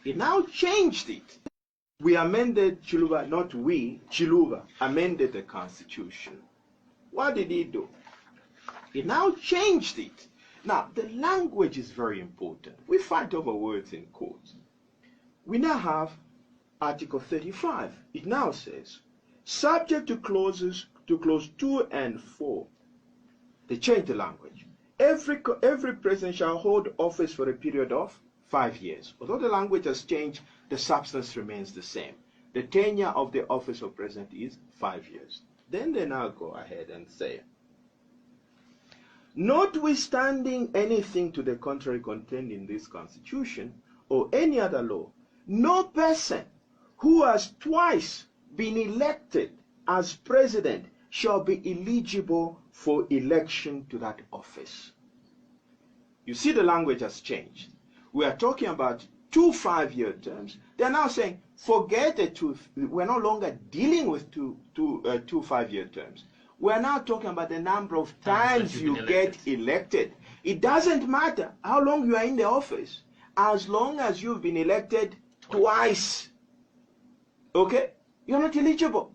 It now changed it. We amended Chiluba, not we, Chiluba amended the Constitution. What did he do? He now changed it. Now, the language is very important. We fight over words in court. We now have Article 35. It now says, subject to clause 2 and 4, they changed the language. Every president shall hold office for a period of 5 years. Although the language has changed, the substance remains the same. The tenure of the office of president is 5 years. Then they now go ahead and say, notwithstanding anything to the contrary contained in this Constitution or any other law, no person who has twice been elected as president shall be eligible for election to that office. You see, the language has changed. We are talking about 2 5-year terms. They're now saying, forget the two. We're no longer dealing with two 5-year terms. We're now talking about the number of times you get elected. It doesn't matter how long you are in the office, as long as you've been elected twice. Okay? You're not eligible.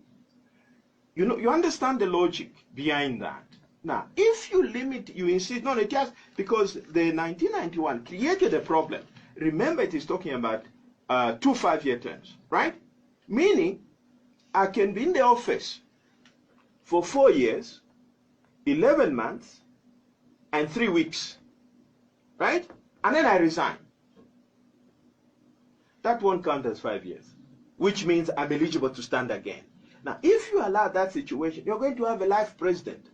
You understand the logic behind that. Now, if you limit, you insist, no, it has, because the 1991 created a problem. Remember, it is talking about 2 5-year terms, right? Meaning, I can be in the office for 4 years, 11 months, and 3 weeks, right? And then I resign. That won't count as 5 years, which means I'm eligible to stand again. Now, if you allow that situation, you're going to have a life president.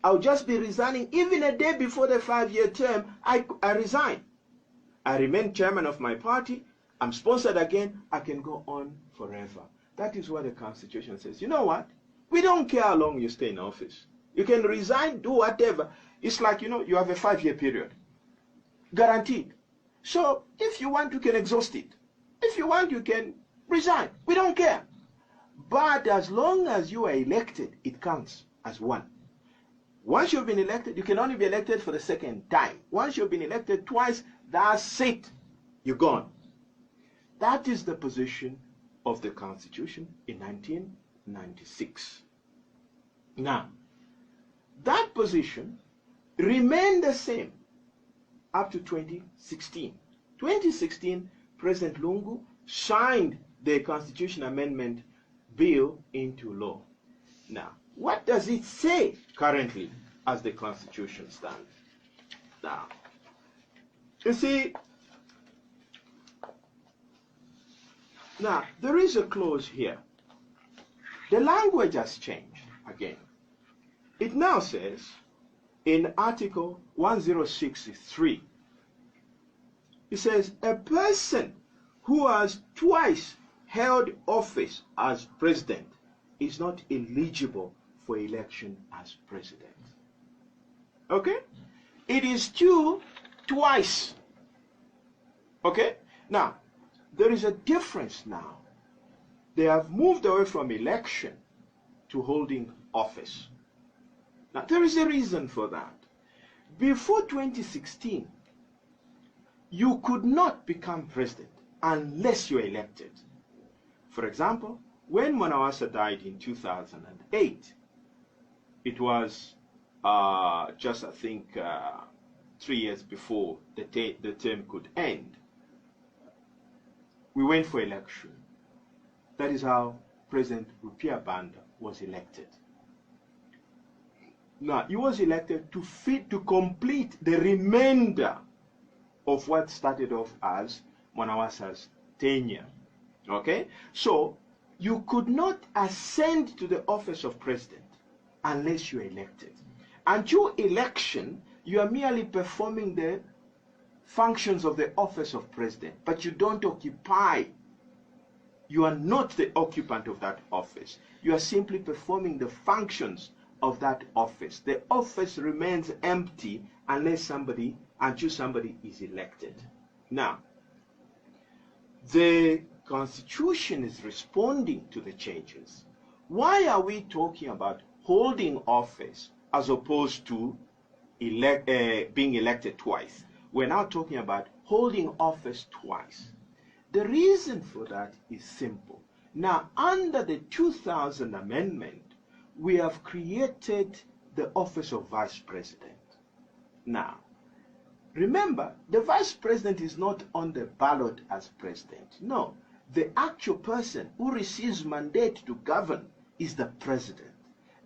I'll just be resigning even a day before the 5-year term. I resign. I remain chairman of my party. I'm sponsored again. I can go on forever. That is what the Constitution says. You know what? We don't care how long you stay in office. You can resign, do whatever. It's like, you have a 5-year period. Guaranteed. So if you want, you can exhaust it. If you want, you can resign. We don't care. But as long as you are elected, it counts as one. Once you've been elected, you can only be elected for the second time. Once you've been elected twice, that's it. You're gone. That is the position of the Constitution in 1996. Now, that position remained the same up to 2016. 2016, President Lungu signed the Constitution Amendment Bill into law. Now, what does it say currently as the Constitution stands? Now, you see, now there is a clause here. The language has changed again. It now says in Article 1063, it says, a person who has twice held office as president is not eligible for election as president. Okay? It is still twice. Okay? Now, there is a difference now. They have moved away from election to holding office. Now, there is a reason for that. Before 2016, you could not become president unless you were elected. For example, when Mwanawasa died in 2008, it was just, I think, 3 years before the term could end. We went for election. That is how President Rupia Banda was elected. Now, he was elected to complete the remainder of what started off as Mwanawasa's tenure. Okay? So, you could not ascend to the office of president unless you are elected. Until election, you are merely performing the functions of the office of president, but you don't occupy. You are not the occupant of that office. You are simply performing the functions of that office. The office remains empty until somebody is elected. Now, the Constitution is responding to the changes. Why are we talking about holding office as opposed to being elected twice? We're now talking about holding office twice. The reason for that is simple. Now, under the 2000 amendment, we have created the office of Vice President. Now, remember, the Vice President is not on the ballot as President. No, the actual person who receives mandate to govern is the President.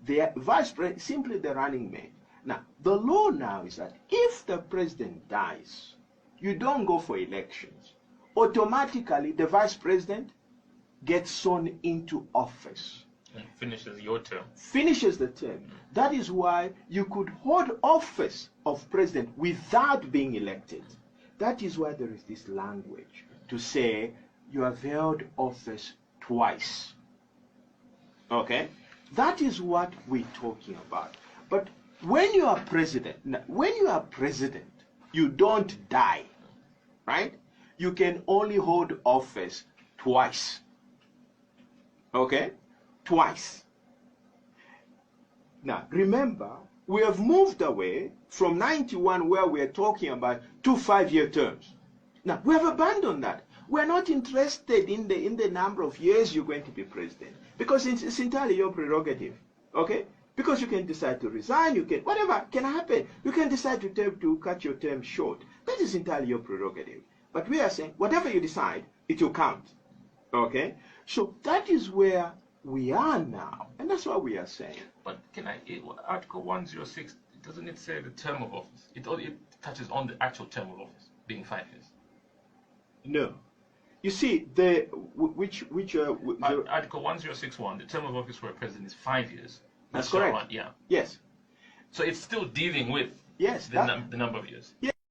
The Vice President is simply the running mate. Now, the law now is that if the President dies, you don't go for elections. Automatically, the Vice President gets sworn into office. And finishes your term. Finishes the term. That is why you could hold office of President without being elected. That is why there is this language to say you have held office twice. Okay? That is what we're talking about. But when you are president, you don't die. Right? You can only hold office twice. Okay? Twice. Now, remember, we have moved away from 91, where we are talking about 2 5-year terms. Now, we have abandoned that. We're not interested in the number of years you're going to be president, because it's entirely your prerogative. Okay? Because you can decide to resign, you can, whatever can happen. You can decide to cut your term short. That is entirely your prerogative. But we are saying, whatever you decide, it will count. Okay? So that is where we are now. And that's what we are saying. But Article 106, doesn't it say the term of office? It touches on the actual term of office, being 5 years. No. You see, Article 1061, the term of office for a president is 5 years. That's correct. Yeah. Yes. So it's still dealing with yes, the number of years.